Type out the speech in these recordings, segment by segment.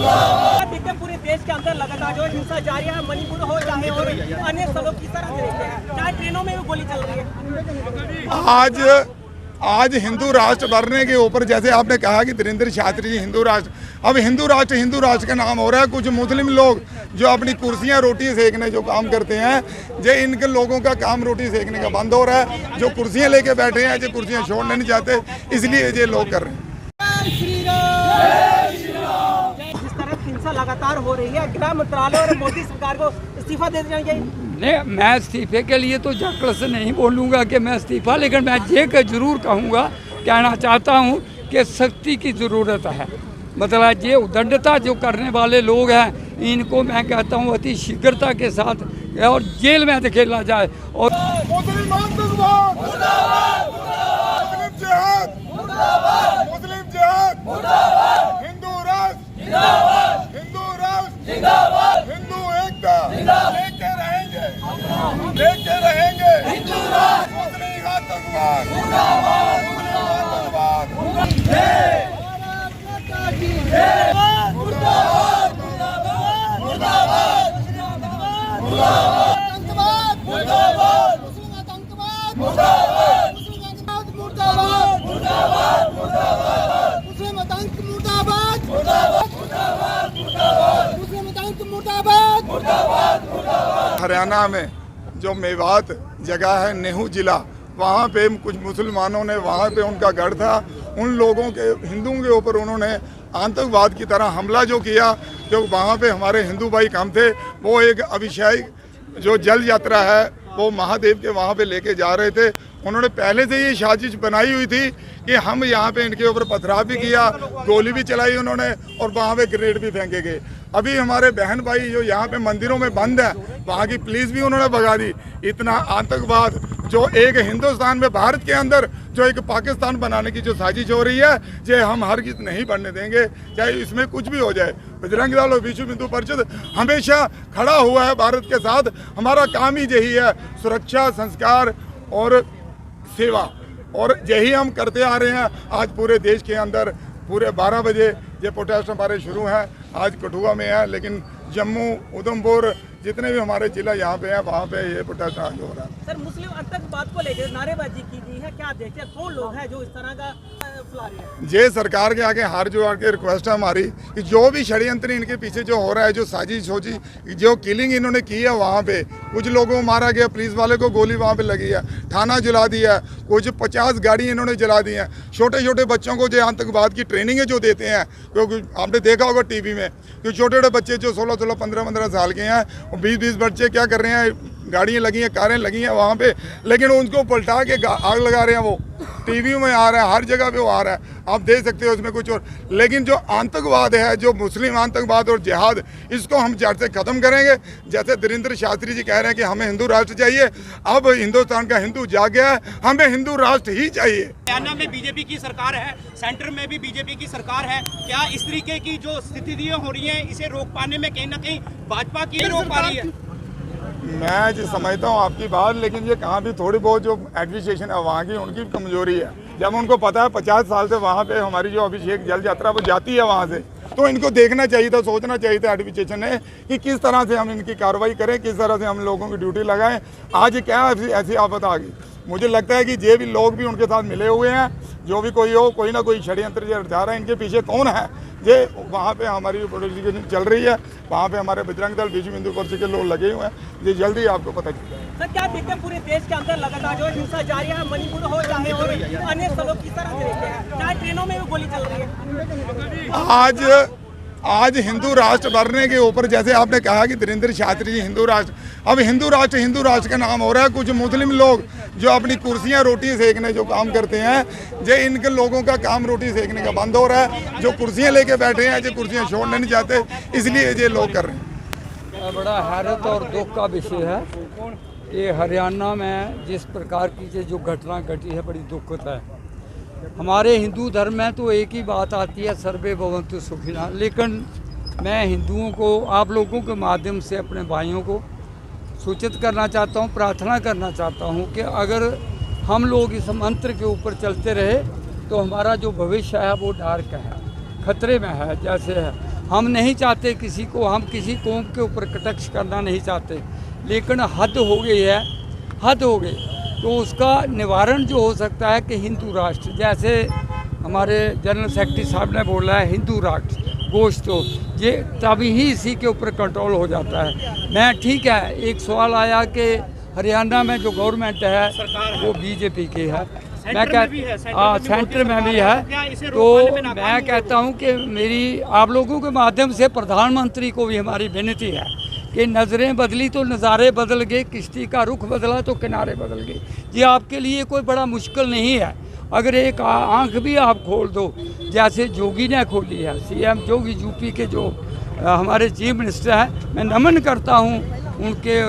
देखते हैं पूरे देश के अंदर लगातार जो हिंसा जारी है, मणिपुर हो चाहे और अन्य स्थलों की तरह देखते हैं, चाहे ट्रेनों में भी गोली चल रही है। आज हिंदू राष्ट्र बनने के ऊपर, जैसे आपने कहा कि धीरेन्द्र शास्त्री जी हिंदू राष्ट्र, अब हिंदू राष्ट्र का नाम हो रहा है। कुछ मुस्लिम लोग जो अपनी कुर्सियां रोटी सेकने जो काम करते हैं, जो इनके लोगों का काम रोटी सेकने का बंद हो रहा है। जो कुर्सियां लेके बैठे हैं, जो कुर्सियां छोड़ना नहीं चाहते, इसलिए ये लोग कर रहे हैं। जिस तरह हिंसा लगातार हो रही है, गृह मंत्रालय और मोदी सरकार को इस्तीफा दे देना चाहिए। नहीं, मैं इस्तीफे के लिए तो जकड़ से नहीं बोलूँगा कि मैं इस्तीफा, लेकिन मैं ये जरूर कहना चाहता हूँ कि सख्ती की ज़रूरत है। मतलब ये उदंडता जो करने वाले लोग हैं, इनको मैं कहता हूँ अति शीघ्रता के साथ और जेल में धकेला जाए। और लेके रहेंगे मुस्लिम आतंकवाद, हरियाणा में जो मेवात जगह है, नेहू जिला, वहाँ पे कुछ मुसलमानों ने, वहाँ पे उनका गढ़ था, उन लोगों के, हिंदुओं के ऊपर उन्होंने आतंकवाद की तरह हमला जो किया। जो वहाँ पे हमारे हिंदू भाई काम थे, वो एक अभिषेक जो जल यात्रा है वो महादेव के वहाँ पे लेके जा रहे थे। उन्होंने पहले से ये साजिश बनाई हुई थी कि हम यहाँ पे इनके ऊपर पथराव भी किया, गोली भी चलाई उन्होंने, और वहाँ पे ग्रेनेड भी फेंके गए। अभी हमारे बहन भाई जो यहाँ पे मंदिरों में बंद है, वहाँ की पुलिस भी उन्होंने भगा दी। इतना आतंकवाद जो एक हिंदुस्तान में, भारत के अंदर जो एक पाकिस्तान बनाने की जो साजिश हो रही है, ये हम हरगिज़ नहीं बनने देंगे, चाहे इसमें कुछ भी हो जाए। बजरंग दल और विश्व हिंदू परिषद हमेशा खड़ा हुआ है भारत के साथ। हमारा काम ही यही है, सुरक्षा, संस्कार और सेवा, और यही हम करते आ रहे हैं। आज पूरे देश के अंदर पूरे 12 बजे ये प्रोटेस्ट हमारे शुरू हैं। आज कठुआ में है, लेकिन जम्मू, उधमपुर, जितने भी हमारे जिला यहाँ पे हैं, वहाँ पे ये प्रोटेस्ट आज हो रहा है। सर, मुस्लिम आतंकवाद को लेकर नारेबाजी की गई है, क्या देखते हैं कौन लोग हैं जो इस तरह का फैला रहे हैं? ये सरकार के आगे हार जोड़ के रिक्वेस्ट है हमारी कि जो भी षड्यंत्र इनके पीछे जो हो रहा है, जो साजिश हो, जो किलिंग इन्होंने की है, वहाँ पे कुछ लोगों को मारा गया, पुलिस वाले को गोली वहाँ पे लगी है, थाना जला दिया, कुछ 50 गाड़ी इन्होंने जला दी हैं। छोटे छोटे बच्चों को जो आतंकवाद की ट्रेनिंगें जो देते हैं, क्योंकि आपने देखा होगा टीवी में, कि छोटे छोटे बच्चे जो 16-16, 15-15 साल के हैं, 20-20 बच्चे क्या कर रहे हैं, गाड़ियाँ लगी हैं, कारें लगी हैं वहाँ पे, लेकिन उनको पलटा के आग लगा रहे हैं। वो टीवी में आ रहा है, हर जगह पे वो आ रहा है, आप देख सकते हो उसमें कुछ और। लेकिन जो आतंकवाद है, जो मुस्लिम आतंकवाद और जिहाद, इसको हम जड़ से ख़त्म करेंगे। जैसे धीरेन्द्र शास्त्री जी कह रहे हैं कि हमें हिंदू राष्ट्र चाहिए, अब हिंदुस्तान का हिंदू जाग गया है, हमें हिंदू राष्ट्र ही चाहिए। हरियाणा में बीजेपी की सरकार है, सेंटर में भी बीजेपी की सरकार है, क्या इस तरीके की जो स्थितियाँ हो रही हैं, इसे रोक पाने में कहीं ना कहीं भाजपा की रोक पा रही है? मैं जो समझता हूँ आपकी बात, लेकिन ये कहाँ भी थोड़ी बहुत जो एडमिनिस्ट्रेशन है वहाँ की, उनकी कमजोरी है। जब उनको पता है 50 साल से वहाँ पे हमारी जो अभिषेक जल यात्रा वो जाती है वहाँ से, तो इनको देखना चाहिए था, सोचना चाहिए था एडमिनिस्ट्रेशन ने कि किस तरह से हम इनकी कार्रवाई करें, किस तरह से हम लोगों की ड्यूटी लगाएं। आज क्या ऐसी आफत आ गई? मुझे लगता है कि ये भी लोग भी उनके साथ मिले हुए हैं। जो भी कोई हो, कोई ना कोई षड्यंत्र रचा रहा है, इनके पीछे कौन है, ये वहाँ पे हमारी प्रोटेस्ट चल रही है, वहाँ पे हमारे बजरंग दल, विश्व हिंदू परिषद के लोग लगे हुए हैं, ये जल्दी आपको पता चल जाएगा। सर, क्या देखते हैं पूरे देश के अंदर लगातार जो हिंसा जारी है, मणिपुर हो चाहे और अन्य स्थलों की तरह देखते हैं, चाहे ट्रेनों में भी गोली चल रही है। आज हिंदू राष्ट्र बनने के ऊपर, जैसे आपने कहा कि धीरेन्द्र शास्त्री जी हिंदू राष्ट्र, अब हिंदू राष्ट्र का नाम हो रहा है। कुछ मुस्लिम लोग जो अपनी कुर्सियां रोटी सेकने जो काम करते हैं, जो इनके लोगों का काम रोटी सेकने का बंद हो रहा है। जो कुर्सियां लेके बैठे हैं, जो कुर्सियां छोड़ना नहीं चाहते, इसलिए ये लोग कर रहे हैं। बड़ा हैरत और दुख का विषय है कि हरियाणा में जिस प्रकार की जो घटना घटी है, बड़ी दुखद है। हमारे हिंदू धर्म में तो एक ही बात आती है, सर्वे भवन्तु सुखिनः, लेकिन मैं हिंदुओं को, आप लोगों के माध्यम से अपने भाइयों को सूचित करना चाहता हूँ, प्रार्थना करना चाहता हूँ कि अगर हम लोग इस मंत्र के ऊपर चलते रहे तो हमारा जो भविष्य है वो डार्क है, खतरे में है। जैसे है हम नहीं चाहते किसी को, हम किसी कौम के ऊपर कटाक्ष करना नहीं चाहते, लेकिन हद हो गई है, हद हो गई। तो उसका निवारण जो हो सकता है कि हिंदू राष्ट्र, जैसे हमारे जनरल सेक्रेटरी साहब ने बोला है हिंदू राष्ट्र गोश्त हो, ये तभी ही इसी के ऊपर कंट्रोल हो जाता है। मैं ठीक है, एक सवाल आया कि हरियाणा में जो गवर्नमेंट है वो बीजेपी की है, मैं सेंटर में भी है। तो मैं कहता हूं कि मेरी आप लोगों के माध्यम से प्रधानमंत्री को भी हमारी विनती है कि नज़रें बदली तो नज़ारे बदल गए, किश्ती का रुख बदला तो किनारे बदल गए। ये आपके लिए कोई बड़ा मुश्किल नहीं है, अगर एक आंख भी आप खोल दो, जैसे जोगी ने खोली है, सीएम जोगी यूपी के जो हमारे चीफ मिनिस्टर हैं, मैं नमन करता हूं उनके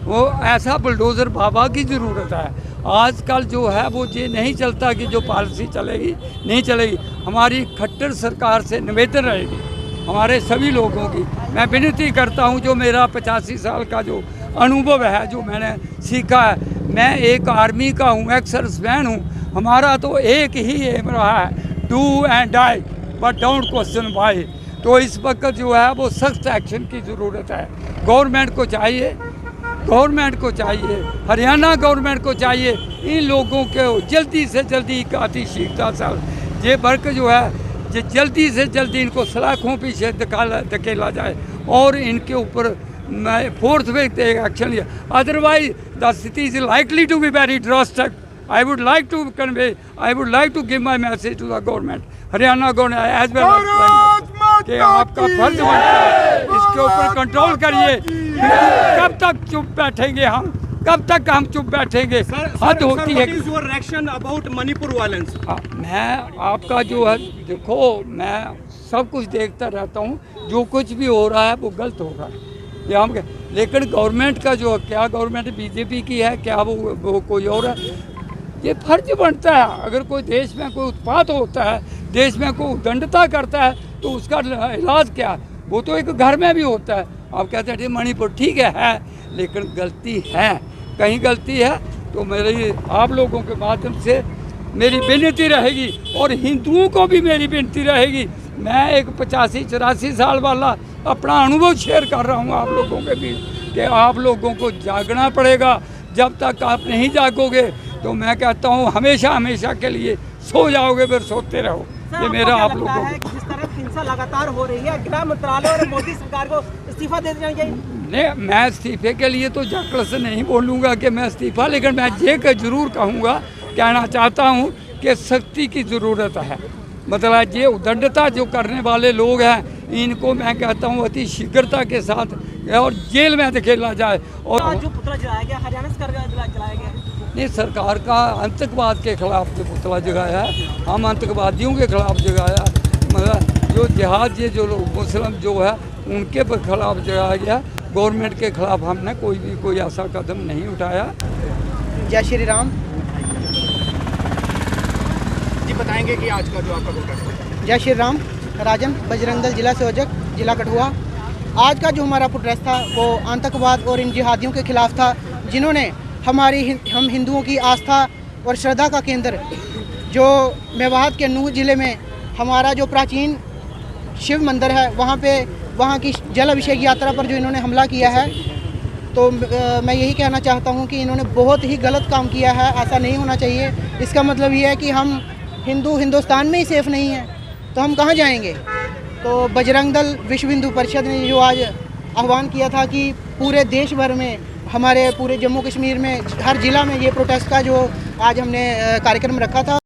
वो ऐसा बुलडोज़र बाबा की ज़रूरत है। आजकल जो है वो ये नहीं चलता कि जो पॉलिसी चलेगी नहीं चलेगी। हमारी खट्टर सरकार से निवेदन रहेगी हमारे सभी लोगों की। मैं विनती करता हूं, जो मेरा 85 साल का जो अनुभव है, जो मैंने सीखा है, मैं एक आर्मी का हूं, एक्स सर्विसमैन हूं, हमारा तो एक ही एम रहा है, do and die but don't question why. तो इस वक्त जो है वो सख्त एक्शन की ज़रूरत है। गवर्नमेंट को चाहिए, हरियाणा गवर्नमेंट को चाहिए इन लोगों को जल्दी से जल्दी शीघ्रता से ये वर्क जो है ये जल्दी से जल्दी इनको सलाखों पीछे धकेला जाए और इनके ऊपर फोर्थ वे एक्शन लिया। अदरवाइज द स्थिति is likely to be very drastic. I would like to give my message to the government, Haryana government as well कि आपका फर्ज बनता है इसके ऊपर कंट्रोल करिए। कब तक चुप बैठेंगे हम, कब तक हम चुप बैठेंगे? हद होती है। Your reaction about Manipur violence? मैं आपका जो है, देखो मैं सब कुछ देखता रहता हूँ, जो कुछ भी हो रहा है वो गलत हो रहा है ये हम, लेकिन गवर्नमेंट का जो क्या गवर्नमेंट बीजेपी की है, क्या वो कोई और है? ये फर्ज बनता है, अगर कोई देश में कोई उत्पात होता है, देश में कोई उद्दंडता करता है, तो उसका इलाज क्या है? वो तो एक घर में भी होता है। आप कहते हैं मणिपुर ठीक है, लेकिन गलती है, कहीं गलती है तो मेरी आप लोगों के माध्यम से मेरी विनती रहेगी और हिंदुओं को भी मेरी विनती रहेगी। मैं एक 85-84 साल वाला अपना अनुभव शेयर कर रहा हूँ आप लोगों के बीच कि आप लोगों को जागना पड़ेगा। जब तक आप नहीं जागोगे तो मैं कहता हूँ हमेशा के लिए सो जाओगे, फिर सोते रहो। ये मेरा आप लोगों को जिस तरह हिंसा लगातार हो रही है, गृह मंत्रालय और मोदी सरकार को इस्तीफा दे देना चाहिए। नहीं, मैं इस्तीफे के लिए तो जकड़ से नहीं बोलूँगा कि मैं इस्तीफा, लेकिन मैं ये जरूर कहना चाहता हूँ कि सख्ती की ज़रूरत है। मतलब ये उद्दंडता जो करने वाले लोग हैं, इनको मैं कहता हूँ अति शीघ्रता के साथ और जेल में धकेला जाए। और जो पुतला जलाया गया हरियाणा सरकार जलाया गया नहीं, सरकार का आतंकवाद के खिलाफ जो पुतला जगाया है, हम आतंकवादियों के खिलाफ जगाया, मतलब जो जिहाद ये जो लोग मुस्लिम जो है उनके खिलाफ जगाया गया। गवर्नमेंट के खिलाफ हमने कोई ऐसा कदम नहीं उठाया। जय श्री राम जी, बताएंगे कि आज का जो आपका प्रोटेस्ट है? जय श्री राम। राजन बजरंग दल जिला संयोजक, जिला कठुआ। आज का जो हमारा प्रोटेस्ट था वो आतंकवाद और इन जिहादियों के खिलाफ था, जिन्होंने हम हिंदुओं की आस्था और श्रद्धा का केंद्र जो मेवात के नूह ज़िले में हमारा जो प्राचीन शिव मंदिर है, वहाँ की जल अभिषेक यात्रा पर जो इन्होंने हमला किया है, तो मैं यही कहना चाहता हूँ कि इन्होंने बहुत ही गलत काम किया है। ऐसा नहीं होना चाहिए। इसका मतलब ये है कि हम हिंदुस्तान में ही सेफ़ नहीं हैं तो हम कहाँ जाएंगे? तो बजरंग दल विश्व हिंदू परिषद ने जो आज आह्वान किया था कि पूरे देश भर में, हमारे पूरे जम्मू कश्मीर में हर ज़िला में ये प्रोटेस्ट का जो आज हमने कार्यक्रम रखा था।